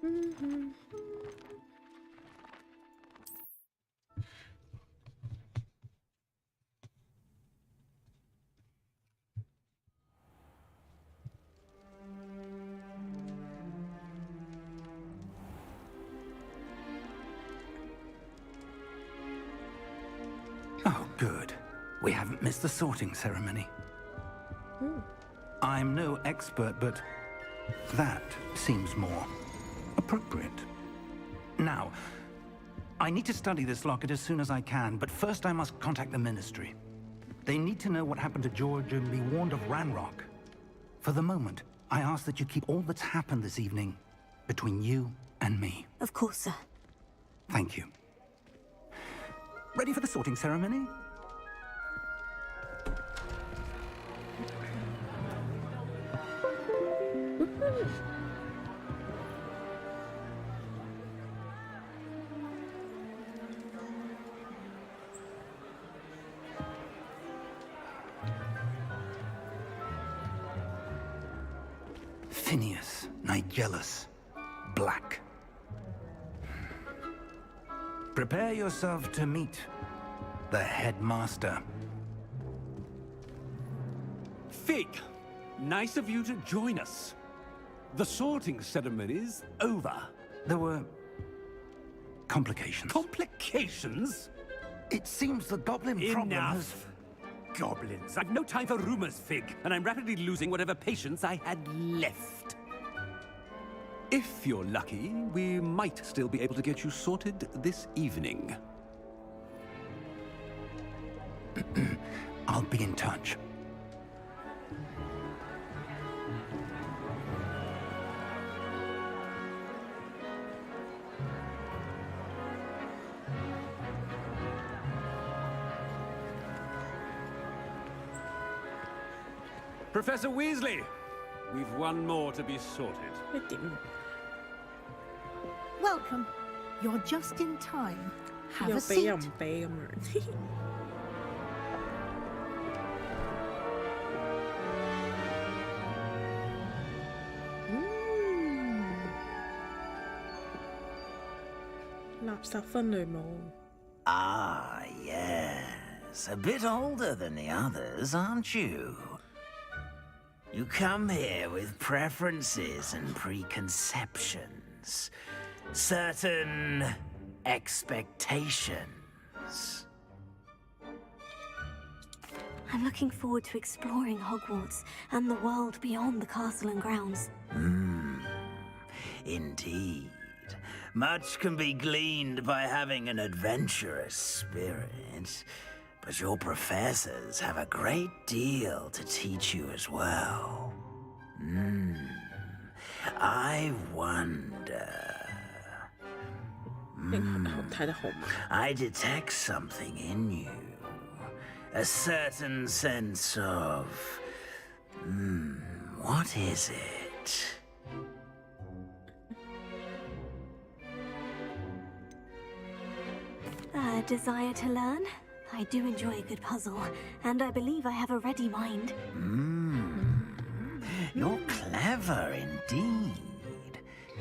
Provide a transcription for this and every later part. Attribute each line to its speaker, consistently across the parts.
Speaker 1: Oh, good. We haven't missed the sorting ceremony. I'm no expert, but that seems more appropriate. Now, I need to study this locket as soon as I can, but first I must contact the Ministry. They need to know what happened to George and be warned of Ranrock. For the moment, I ask that you keep all that's happened this evening between you and me.
Speaker 2: Of course, sir.
Speaker 1: Thank you. Ready for the sorting ceremony? Phineas, Nigellus, Black. Prepare yourself to meet the headmaster.
Speaker 3: Fig, nice of you to join us. The sorting ceremony's over.
Speaker 1: There were complications.
Speaker 3: Complications?
Speaker 1: It seems the goblin problem has...
Speaker 3: Enough! Goblins. I've no time for rumors, Fig, and I'm rapidly losing whatever patience I had left. If you're lucky, we might still be able to get you sorted this evening.
Speaker 1: I'll be in touch.
Speaker 3: Professor Weasley, we've one more to be sorted.
Speaker 4: Welcome. You're just in time. Have a
Speaker 5: 又
Speaker 4: seat.
Speaker 5: 又唔俾咁樣。垃圾分類帽。
Speaker 6: Ah, yes. A bit older than the others, aren't you? You come here with preferences and preconceptions. Certain expectations.
Speaker 2: I'm looking forward to exploring Hogwarts and the world beyond the castle and grounds.
Speaker 6: Indeed. Much can be gleaned by having an adventurous spirit, but your professors have a great deal to teach you as well. I wonder...
Speaker 5: 睇得好慢。
Speaker 6: I detect something in you. A certain sense of... what is it?
Speaker 2: A desire to learn? I do enjoy a good puzzle, and I believe I have a ready mind.
Speaker 6: You're clever indeed.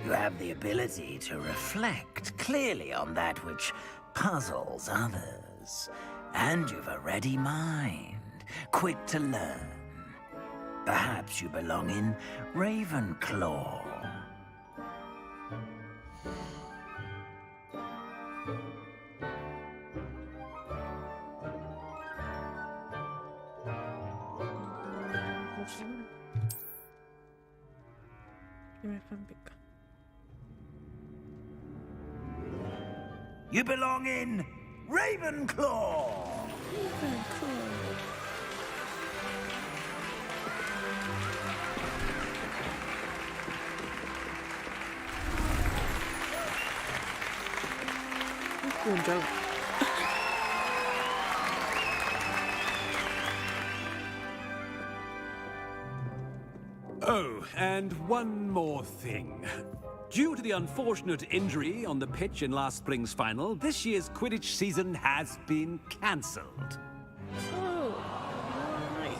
Speaker 6: You have the ability to reflect clearly on that which puzzles others. And you've a ready mind, quick to learn. Perhaps you belong in Ravenclaw. You belong in Ravenclaw!
Speaker 3: Oh, and one more thing. Due to the unfortunate injury on the pitch in last spring's final, this year's Quidditch season has been cancelled.
Speaker 5: Oh, right.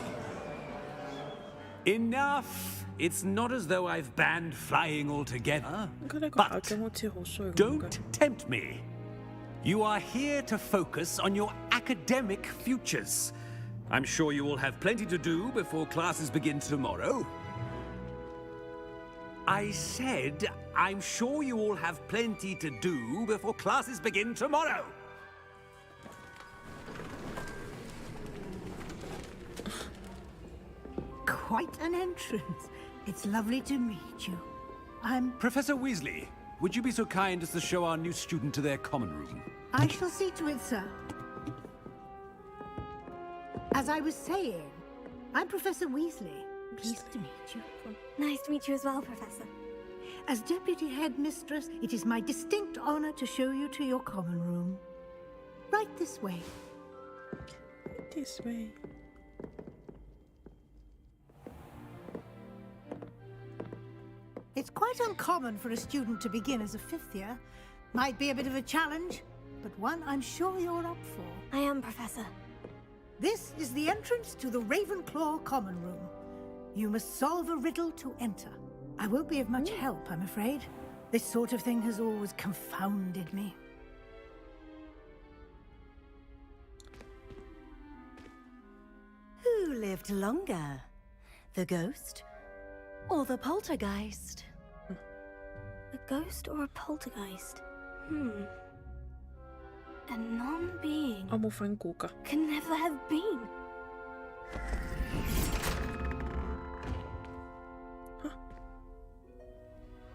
Speaker 3: Enough It's not as though I've banned flying altogether.
Speaker 5: 그래, 그
Speaker 3: But
Speaker 5: 악영 어찌 호쇼
Speaker 3: don't tempt me. You are here to focus on your academic futures. I'm sure you all have plenty to do before classes begin tomorrow. I said, I'm sure you all have plenty to do before classes begin tomorrow.
Speaker 4: Quite an entrance. It's lovely to meet you.
Speaker 3: Professor Weasley, would you be so kind as to show our new student to their common room?
Speaker 4: I shall see to it, sir. As I was saying, I'm Professor Weasley. Pleased to meet you.
Speaker 2: Nice to meet you as well, Professor.
Speaker 4: As Deputy Headmistress, it is my distinct honor to show you to your common room. Right this way.
Speaker 5: This way.
Speaker 4: It's quite uncommon for a student to begin as a fifth year. Might be a bit of a challenge, but one I'm sure you're up for.
Speaker 2: I am, Professor.
Speaker 4: This is the entrance to the Ravenclaw common room. You must solve a riddle to enter. I won't be of much help, I'm afraid. This sort of thing has always confounded me.
Speaker 7: Who lived longer? The ghost or the poltergeist?
Speaker 2: A ghost or a poltergeist? A non-being
Speaker 5: Amo fan kuka.
Speaker 2: can never have been.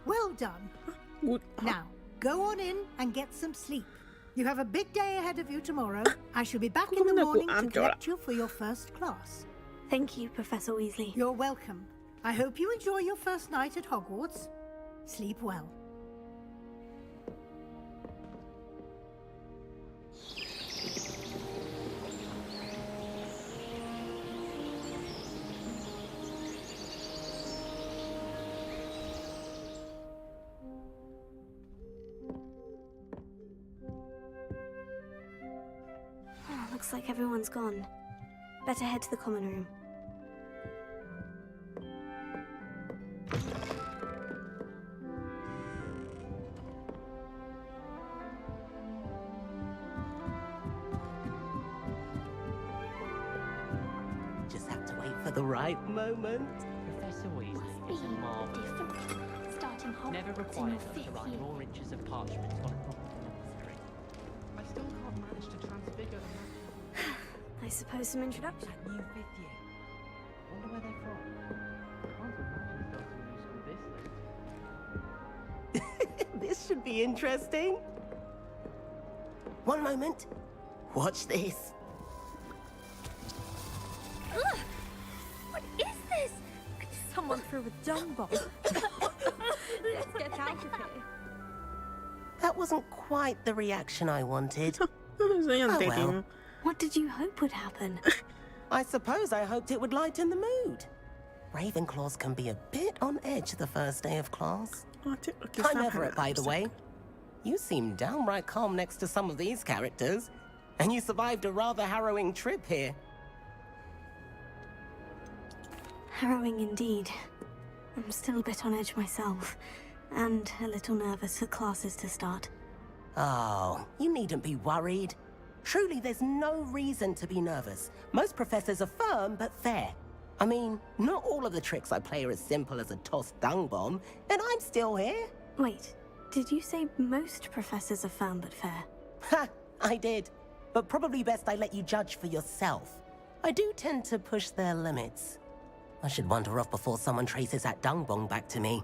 Speaker 4: Well done.
Speaker 5: Good.
Speaker 4: Now, go on in and get some sleep. You have a big day ahead of you tomorrow. I shall be back in the morning to collect you for your first class.
Speaker 2: Thank you, Professor Weasley.
Speaker 4: You're welcome. I hope you enjoy your first night at Hogwarts. Sleep well.
Speaker 2: Oh, looks like everyone's gone. Better head to the common room.
Speaker 8: Just have to wait for the right moment.
Speaker 9: Professor Weasley is a marvel.
Speaker 2: Starting Hogwarts
Speaker 9: Never
Speaker 2: in
Speaker 9: required
Speaker 2: your
Speaker 9: us to
Speaker 2: fifth
Speaker 9: write
Speaker 2: year.
Speaker 9: more inches of parchment on a property monastery.
Speaker 5: I still can't manage to transfigure the map.
Speaker 2: I suppose some introduction.
Speaker 9: That new fifth year. Wonder where they're from. Can't imagine they've done some use for this list.
Speaker 8: This should be interesting. One moment. Watch this.
Speaker 2: What is this?
Speaker 7: Someone threw a dung bomb. Let's get out of here.
Speaker 8: That wasn't quite the reaction I wanted.
Speaker 5: Sayang
Speaker 8: Oh,
Speaker 5: dating.
Speaker 8: well.
Speaker 2: What did you hope would happen?
Speaker 8: I suppose I hoped it would lighten the mood. Ravenclaws can be a bit on edge the first day of class. I'm Everett, by the way. You seem downright calm next to some of these characters. And you survived a rather harrowing trip here.
Speaker 2: Harrowing indeed. I'm still a bit on edge myself, and a little nervous for classes to start.
Speaker 8: Oh, you needn't be worried. Truly, there's no reason to be nervous. Most professors are firm but fair. I mean, not all of the tricks I play are as simple as a tossed dung bomb, and I'm still here.
Speaker 2: Wait, did you say most professors are firm but fair?
Speaker 8: Ha, I did. But probably best I let you judge for yourself. I do tend to push their limits. I should wander off before someone traces that dung bomb back to me.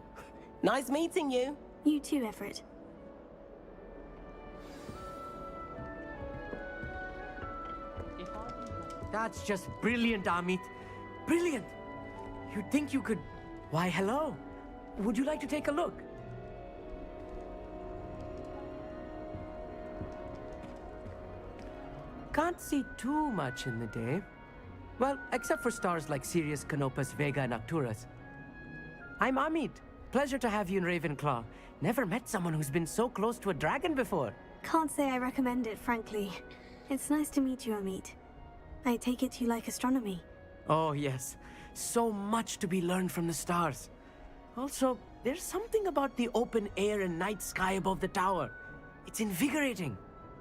Speaker 8: Nice meeting you.
Speaker 2: You too, Everett.
Speaker 9: That's just brilliant, Amit. Brilliant! You'd think you could... Why, hello. Would you like to take a look? Can't see too much in the day. Well, except for stars like Sirius, Canopus, Vega, and Arcturus. I'm Amit. Pleasure to have you in Ravenclaw. Never met someone who's been so close to a dragon before.
Speaker 2: Can't say I recommend it, frankly. It's nice to meet you, Amit. I take it you like astronomy.
Speaker 9: Oh, yes. So much to be learned from the stars. Also, there's something about the open air and night sky above the tower. It's invigorating.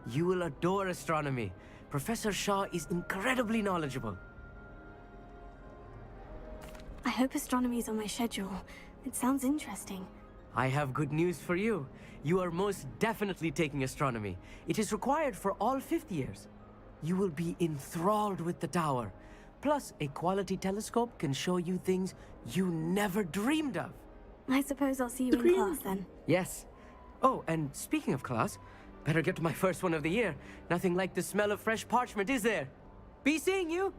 Speaker 9: You will adore astronomy. Professor Shaw is incredibly knowledgeable.
Speaker 2: I hope astronomy is on my schedule. It sounds interesting.
Speaker 9: I have good news for you. You are most definitely taking astronomy. It is required for all fifth years. You will be enthralled with the tower. Plus, a quality telescope can show you things you never dreamed of.
Speaker 2: I suppose I'll see you in class then.
Speaker 9: Yes. Oh, and speaking of class, better get to my first one of the year. Nothing like the smell of fresh parchment, is there? Be seeing you!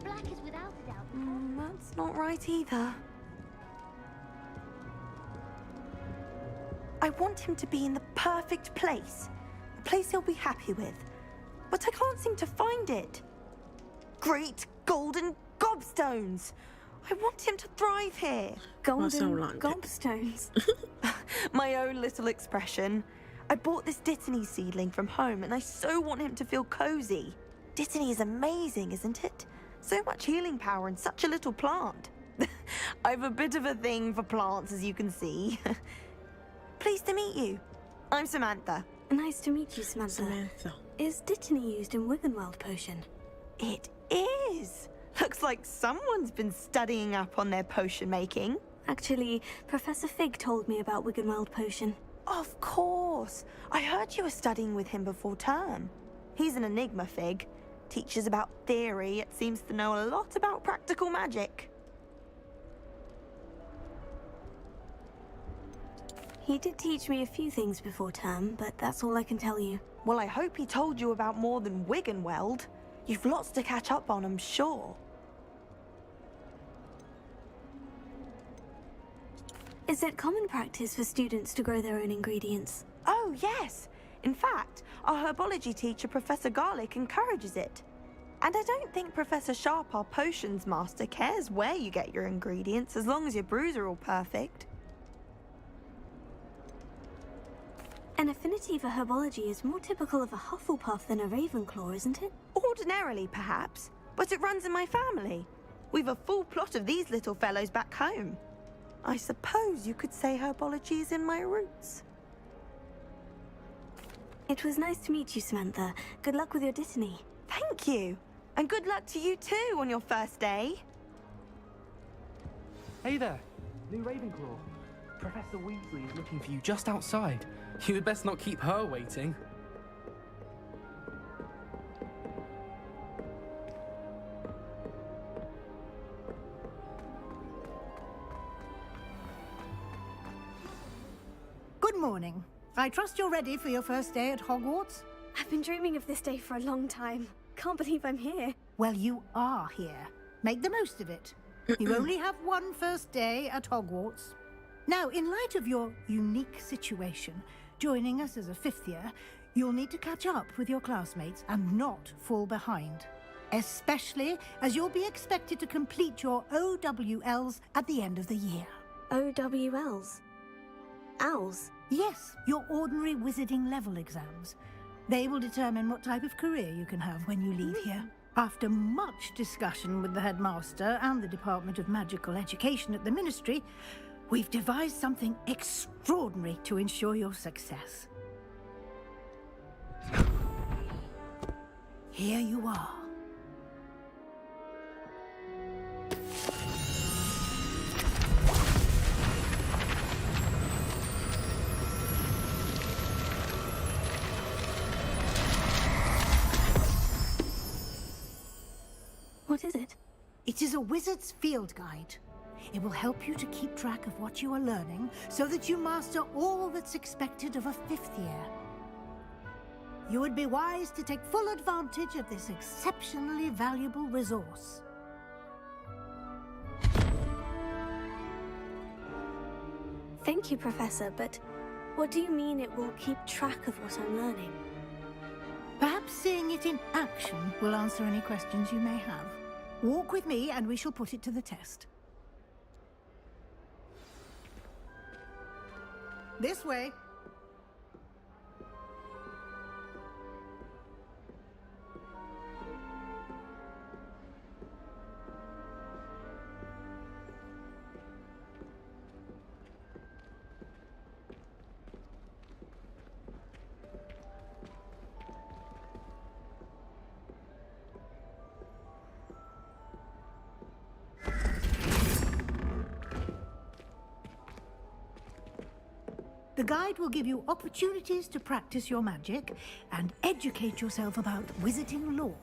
Speaker 10: Black is without a doubt.
Speaker 7: That's not right either. I want him to be in the perfect place. A place he'll be happy with. But I can't seem to find it. Great golden gobstones! I want him to thrive here.
Speaker 2: Golden gobstones.
Speaker 7: My own little expression. I bought this Dittany seedling from home and I so want him to feel cozy. Dittany is amazing, isn't it? So much healing power in such a little plant. I've a bit of a thing for plants, as you can see. Pleased to meet you. I'm Samantha.
Speaker 2: Nice to meet you, Samantha. Is Dittany used in Wiggenweld potion?
Speaker 7: It is. Looks like someone's been studying up on their potion making.
Speaker 2: Actually, Professor Fig told me about Wiggenweld potion.
Speaker 7: Of course. I heard you were studying with him before term. He's an enigma, Fig. Teaches about theory, yet seems to know a lot about practical magic.
Speaker 2: He did teach me a few things before term, but that's all I can tell you.
Speaker 7: Well, I hope he told you about more than Wiggenweld. You've lots to catch up on, I'm sure.
Speaker 2: Is it common practice for students to grow their own ingredients?
Speaker 7: Oh, yes. In fact, our herbology teacher, Professor Garlick, encourages it. And I don't think Professor Sharp, our potions master, cares where you get your ingredients, as long as your brews are all perfect.
Speaker 2: An affinity for herbology is more typical of a Hufflepuff than a Ravenclaw, isn't it?
Speaker 7: Ordinarily, perhaps, but it runs in my family. We've a full plot of these little fellows back home. I suppose you could say herbology is in my roots.
Speaker 2: It was nice to meet you, Samantha. Good luck with your Dittany.
Speaker 7: Thank you. And good luck to you too on your first day.
Speaker 11: Hey there, new Ravenclaw. Professor Weasley is looking for you just outside. You'd best not keep her waiting.
Speaker 4: Good morning. I trust you're ready for your first day at Hogwarts?
Speaker 2: I've been dreaming of this day for a long time. Can't believe I'm here.
Speaker 4: Well, you are here. Make the most of it. You only have one first day at Hogwarts. Now, in light of your unique situation, joining us as a fifth year, you'll need to catch up with your classmates and not fall behind. Especially as you'll be expected to complete your OWLs at the end of the year.
Speaker 2: OWLs? Owls?
Speaker 4: Yes, your ordinary wizarding level exams. They will determine what type of career you can have when you leave here. After much discussion with the headmaster and the Department of Magical Education at the Ministry, we've devised something extraordinary to ensure your success. Here you are.
Speaker 2: What is it?
Speaker 4: It is a wizard's field guide. It will help you to keep track of what you are learning so that you master all that's expected of a fifth year. You would be wise to take full advantage of this exceptionally valuable resource.
Speaker 2: Thank you, Professor, but what do you mean it will keep track of what I'm learning?
Speaker 4: Perhaps seeing it in action will answer any questions you may have. Walk with me and we shall put it to the test. This way. The guide will give you opportunities to practice your magic and educate yourself about wizarding lore.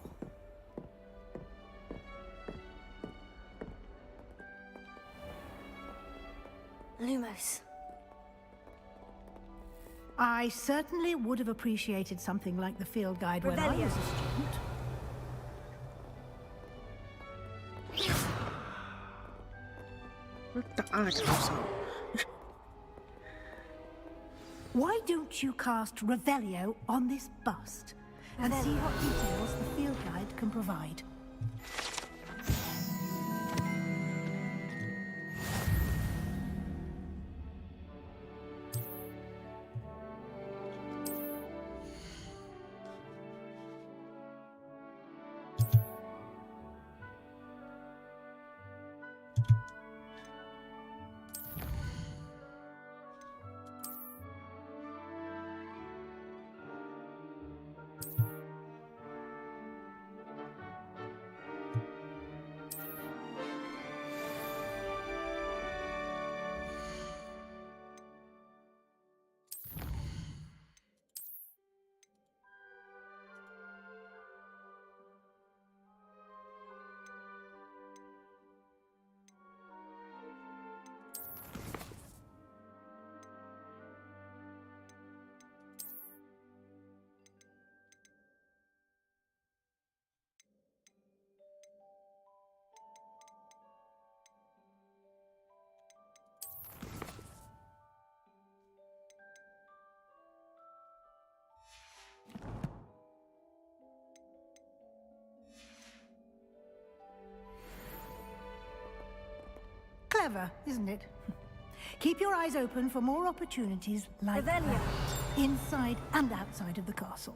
Speaker 2: Lumos.
Speaker 4: I certainly would have appreciated something like the field guide when I
Speaker 2: Revelio.
Speaker 4: was a student.
Speaker 5: What the Alex?
Speaker 4: Why don't you cast Revelio on this bust and see what details the field guide can provide? Clever, isn't it? Keep your eyes open for more opportunities like that, inside and outside of the castle.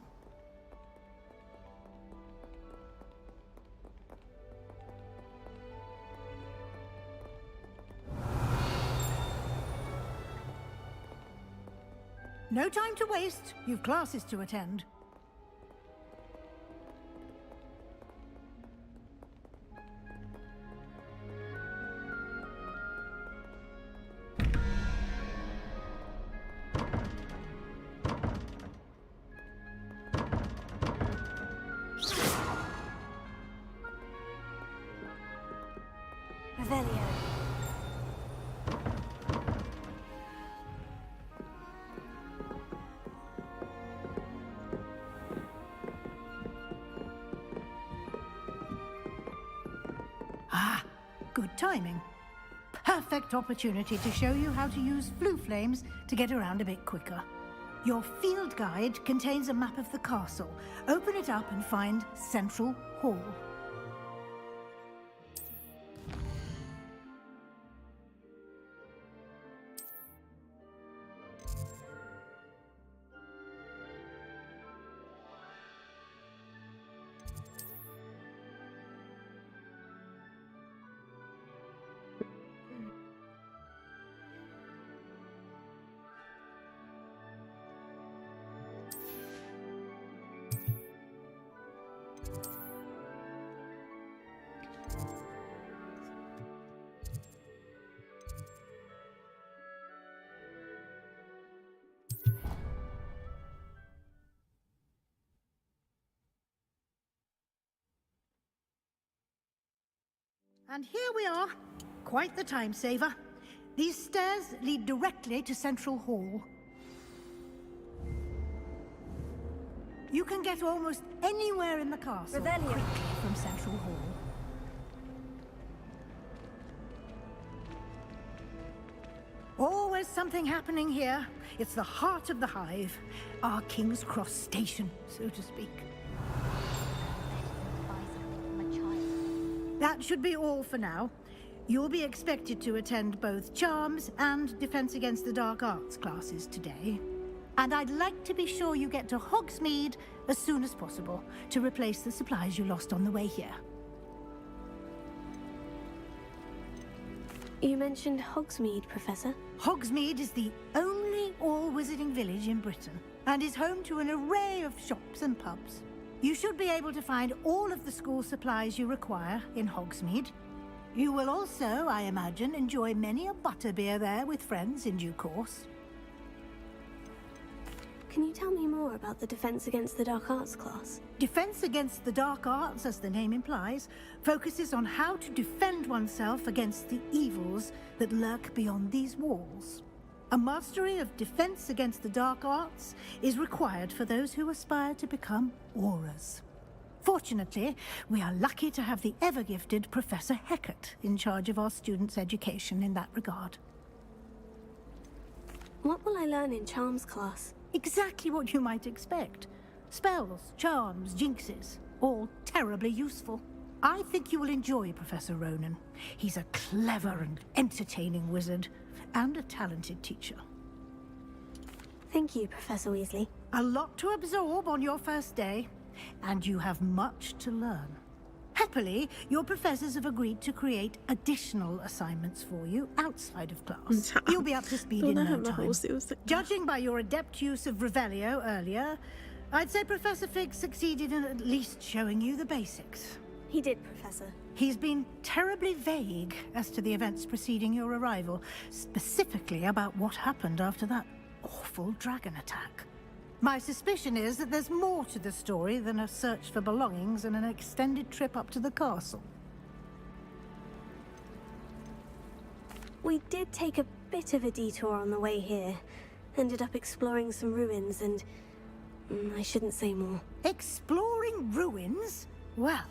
Speaker 4: No time to waste. You've classes to attend.
Speaker 2: Revelio.
Speaker 4: Ah, good timing. Perfect opportunity to show you how to use flue flames to get around a bit quicker. Your field guide contains a map of the castle. Open it up and find Central Hall. And here we are. Quite the time saver. These stairs lead directly to Central Hall. You can get almost anywhere in the castle quickly from Central Hall. Always something happening here. It's the heart of the hive. Our King's Cross station, so to speak. That should be all for now. You'll be expected to attend both Charms and Defense Against the Dark Arts classes today. And I'd like to be sure you get to Hogsmeade as soon as possible to replace the supplies you lost on the way here.
Speaker 2: You mentioned Hogsmeade, Professor.
Speaker 4: Hogsmeade is the only all-wizarding village in Britain and is home to an array of shops and pubs. You should be able to find all of the school supplies you require in Hogsmeade. You will also, I imagine, enjoy many a butterbeer there with friends in due course.
Speaker 2: Can you tell me more about the Defense Against the Dark Arts class?
Speaker 4: Defense Against the Dark Arts, as the name implies, focuses on how to defend oneself against the evils that lurk beyond these walls. A mastery of Defense Against the Dark Arts is required for those who aspire to become auras. Fortunately, we are lucky to have the ever-gifted Professor Hecat in charge of our students' education in that regard.
Speaker 2: What will I learn in Charms class?
Speaker 4: Exactly what you might expect. Spells, charms, jinxes, all terribly useful. I think you will enjoy Professor Ronan. He's a clever and entertaining wizard, and a talented teacher.
Speaker 2: Thank you, Professor Weasley.
Speaker 4: A lot to absorb on your first day, and you have much to learn. Happily, your professors have agreed to create additional assignments for you outside of class. You'll be up to speed in no time. Judging by your adept use of Revelio earlier, I'd say Professor Fig succeeded in at least showing you the basics.
Speaker 2: He did, Professor.
Speaker 4: He's been terribly vague as to the events preceding your arrival, specifically about what happened after that awful dragon attack. My suspicion is that there's more to the story than a search for belongings and an extended trip up to the castle.
Speaker 2: We did take a bit of a detour on the way here. Ended up exploring some ruins and... I shouldn't say more.
Speaker 4: Exploring ruins? Well,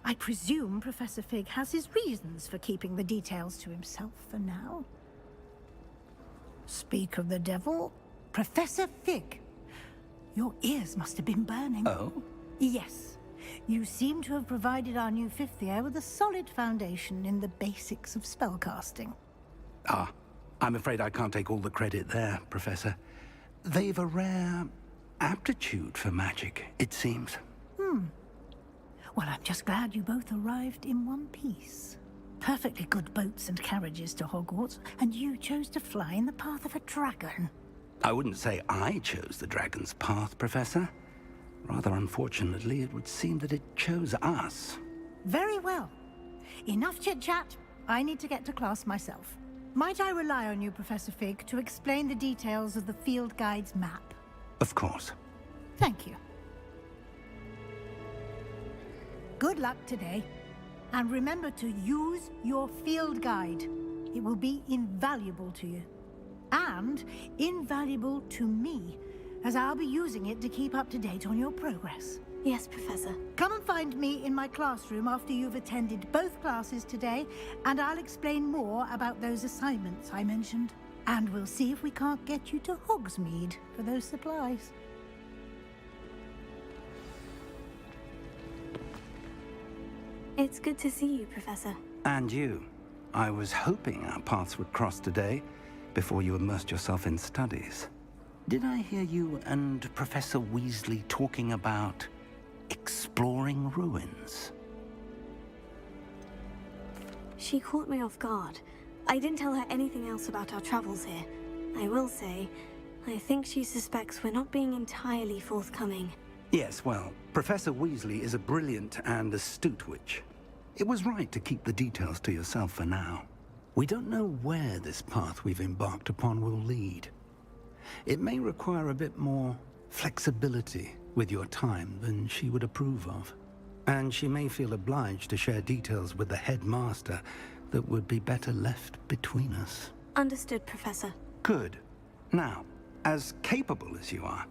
Speaker 4: I presume Professor Fig has his reasons for keeping the details to himself for now. Speak of the devil, Professor Fig. Your ears must have been burning.
Speaker 1: Oh?
Speaker 4: Yes. You seem to have provided our new fifth year with a solid foundation in the basics of spellcasting.
Speaker 1: Ah, I'm afraid I can't take all the credit there, Professor. They've a rare aptitude for magic, it seems.
Speaker 4: Well, I'm just glad you both arrived in one piece. Perfectly good boats and carriages to Hogwarts, and you chose to fly in the path of a dragon.
Speaker 1: I wouldn't say I chose the dragon's path, Professor. Rather unfortunately, it would seem that it chose us.
Speaker 4: Very well. Enough chit-chat. I need to get to class myself. Might I rely on you, Professor Fig, to explain the details of the field guide's map?
Speaker 1: Of course.
Speaker 4: Thank you. Good luck today. And remember to use your field guide. It will be invaluable to you. And invaluable to me, as I'll be using it to keep up to date on your progress.
Speaker 2: Yes, Professor.
Speaker 4: Come and find me in my classroom after you've attended both classes today, and I'll explain more about those assignments I mentioned. And we'll see if we can't get you to Hogsmeade for those supplies.
Speaker 2: It's good to see you, Professor.
Speaker 1: And you. I was hoping our paths would cross today, before you immersed yourself in studies. Did I hear you and Professor Weasley talking about exploring ruins?
Speaker 2: She caught me off guard. I didn't tell her anything else about our travels here. I will say, I think she suspects we're not being entirely forthcoming.
Speaker 1: Yes, well, Professor Weasley is a brilliant and astute witch. It was right to keep the details to yourself for now. We don't know where this path we've embarked upon will lead. It may require a bit more flexibility with your time than she would approve of. And she may feel obliged to share details with the headmaster that would be better left between us.
Speaker 2: Understood, Professor.
Speaker 1: Good. Now, as capable as you are,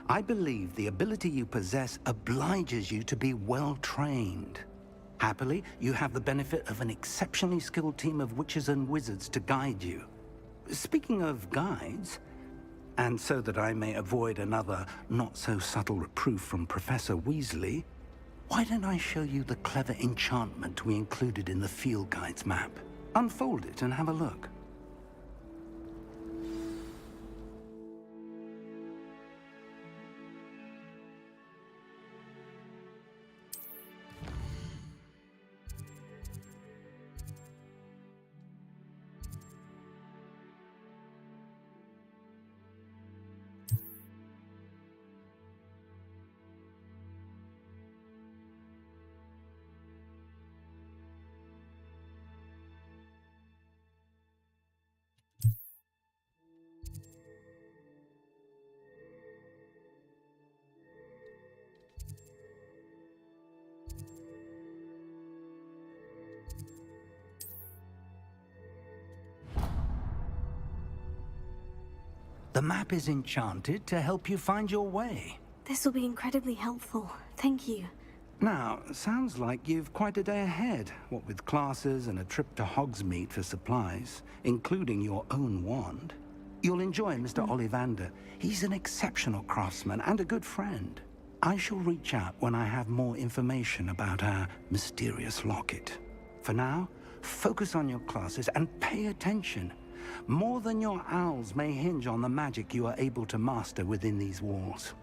Speaker 1: I believe the ability you possess obliges you to be well-trained. Happily, you have the benefit of an exceptionally skilled team of witches and wizards to guide you. Speaking of guides, and so that I may avoid another not-so-subtle reproof from Professor Weasley, why don't I show you the clever enchantment we included in the field guide's map? Unfold it and have a look. The map is enchanted to help you find your way.
Speaker 2: This will be incredibly helpful. Thank you.
Speaker 1: Now, sounds like you've quite a day ahead, what with classes and a trip to Hogsmeade for supplies, including your own wand. You'll enjoy Mr. Ollivander. He's an exceptional craftsman and a good friend. I shall reach out when I have more information about our mysterious locket. For now, focus on your classes and pay attention. More than your owls may hinge on the magic you are able to master within these walls.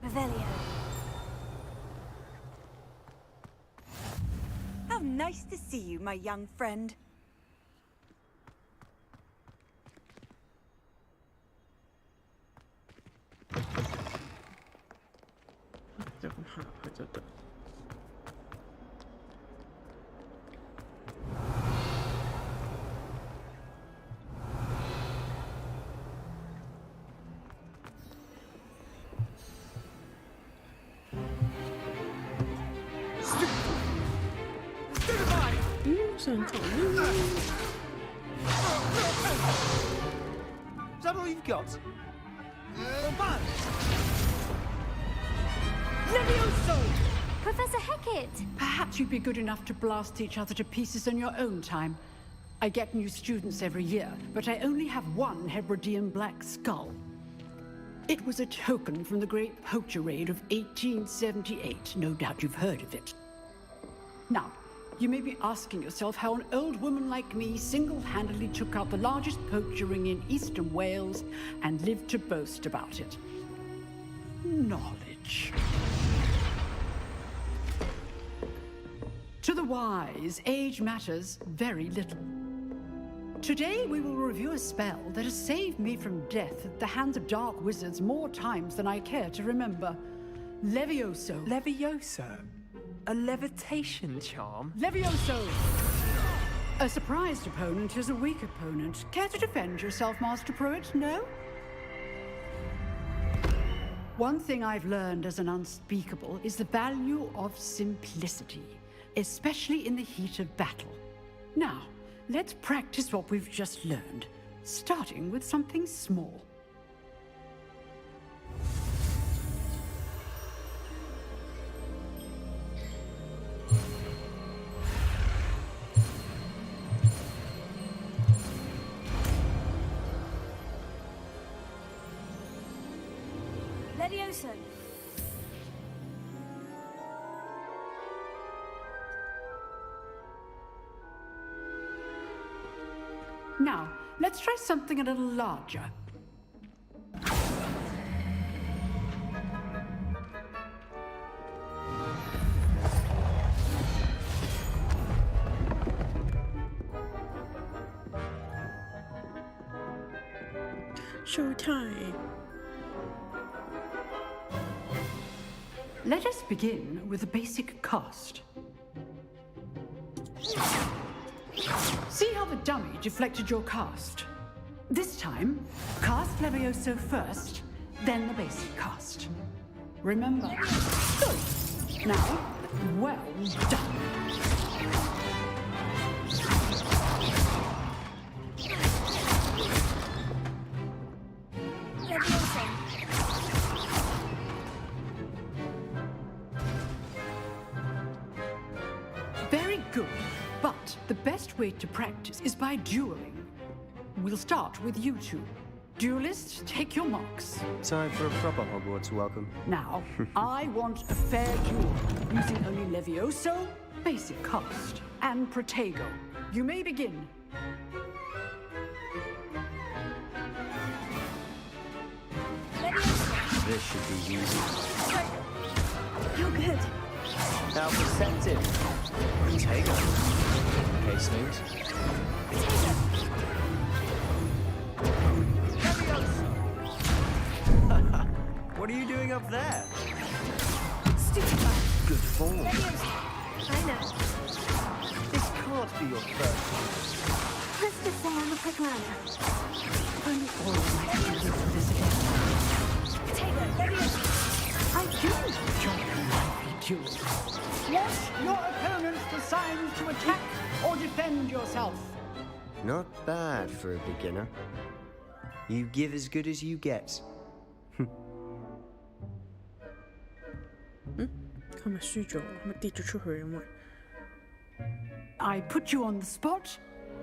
Speaker 2: Revelio.
Speaker 12: How nice to see you, my young friend.
Speaker 5: Is
Speaker 13: that all you've got?
Speaker 12: Levioso!
Speaker 2: Professor Hecat!
Speaker 14: Perhaps you'd be good enough to blast each other to pieces in your own time. I get new students every year, but I only have one Hebridean black skull. It was a token from the Great Poacher Raid of 1878. No doubt you've heard of it. Now, you may be asking yourself how an old woman like me single-handedly took out the largest poacher ring in eastern Wales and lived to boast about it. Knowledge. To the wise, age matters very little. Today we will review a spell that has saved me from death at the hands of dark wizards more times than I care to remember. Levioso.
Speaker 9: Levioso? A levitation charm?
Speaker 14: Levioso! A surprised opponent is a weak opponent. Care to defend yourself, Master Pruitt? No? One thing I've learned as an unspeakable is the value of simplicity, especially in the heat of battle. Now, let's practice what we've just learned, starting with something small.
Speaker 2: Levioso.
Speaker 14: Now, let's try something a little larger.
Speaker 5: Showtime.
Speaker 14: Let us begin with a basic cast. See how the dummy deflected your cast? This time, cast Levioso first, then the basic cast. Remember? Good. Now, well done. Very good. But the best way to practice is by dueling. We'll start with you two. Duelists, take your marks.
Speaker 13: Time for a proper Hogwarts welcome.
Speaker 14: Now, I want a fair duel, using only Levioso, basic cast, and Protego. You may begin.
Speaker 13: This should be easy.
Speaker 2: You're good.
Speaker 13: Now perceptive. Potato. Case news. What are you doing up there?
Speaker 2: Stupid.
Speaker 13: Good form.
Speaker 2: I know.
Speaker 13: This can't be your first.
Speaker 2: Let's just say I'm a quick learner.
Speaker 14: Only all my fingers for this again. I do enjoy a lively duel. Want your opponents the signs to attack or defend yourself?
Speaker 13: Not bad for a beginner. You give as good as you get.
Speaker 14: I put you on the spot,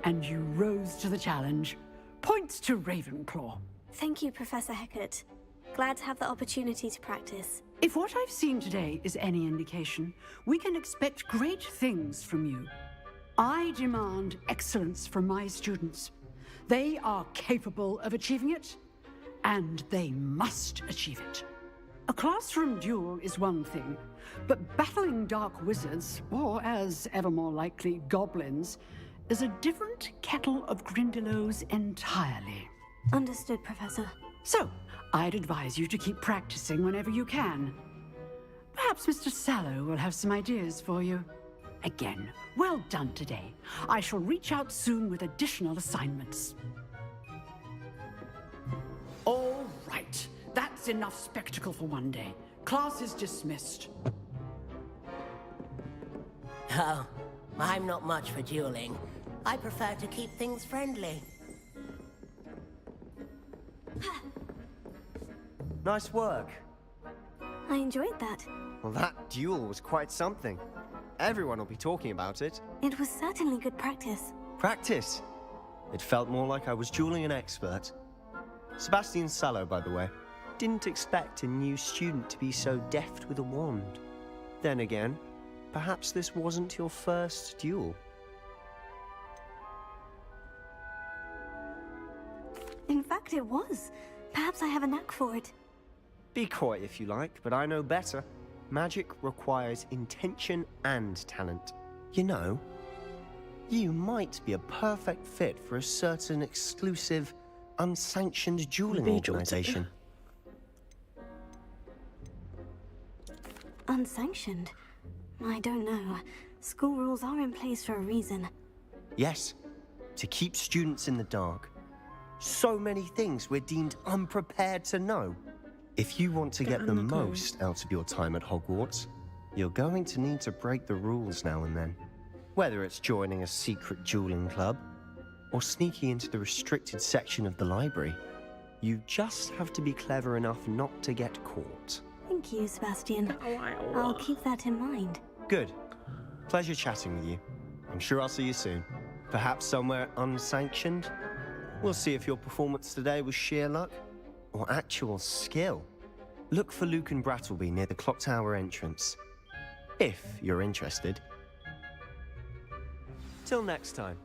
Speaker 14: and you rose to the challenge. Points to Ravenclaw.
Speaker 2: Thank you, Professor Hecat. Glad to have the opportunity to practice.
Speaker 14: If what I've seen today is any indication, we can expect great things from you. I demand excellence from my students. They are capable of achieving it, and they must achieve it. A classroom duel is one thing, but battling dark wizards, or as ever more likely, goblins, is a different kettle of Grindylows entirely.
Speaker 2: Understood, Professor.
Speaker 14: So, I'd advise you to keep practicing whenever you can. Perhaps Mr. Sallow will have some ideas for you. Again, well done today. I shall reach out soon with additional assignments. All right. That's enough spectacle for one day. Class is dismissed.
Speaker 8: Oh, I'm not much for dueling. I prefer to keep things friendly.
Speaker 13: Nice work.
Speaker 2: I enjoyed that.
Speaker 13: Well, that duel was quite something. Everyone will be talking about it.
Speaker 2: It was certainly good practice.
Speaker 13: Practice. It felt more like I was dueling an expert. Sebastian Sallow, by the way. Didn't expect a new student to be so deft with a wand. Then again, perhaps this wasn't your first duel.
Speaker 2: In fact, it was. Perhaps I have a knack for it.
Speaker 13: Be coy if you like, but I know better. Magic requires intention and talent. You know, you might be a perfect fit for a certain exclusive, unsanctioned dueling organization.
Speaker 2: Unsanctioned? I don't know. School rules are in place for a reason.
Speaker 13: Yes, to keep students in the dark. So many things we're deemed unprepared to know. If you want to get the most out of your time at Hogwarts, you're going to need to break the rules now and then. Whether it's joining a secret dueling club, or sneaking into the restricted section of the library, you just have to be clever enough not to get caught.
Speaker 2: Thank you, Sebastian. I'll keep that in mind.
Speaker 13: Good. Pleasure chatting with you. I'm sure I'll see you soon. Perhaps somewhere unsanctioned? We'll see if your performance today was sheer luck or actual skill. Look for Luke and Brattleby near the clock tower entrance, if you're interested. Till next time.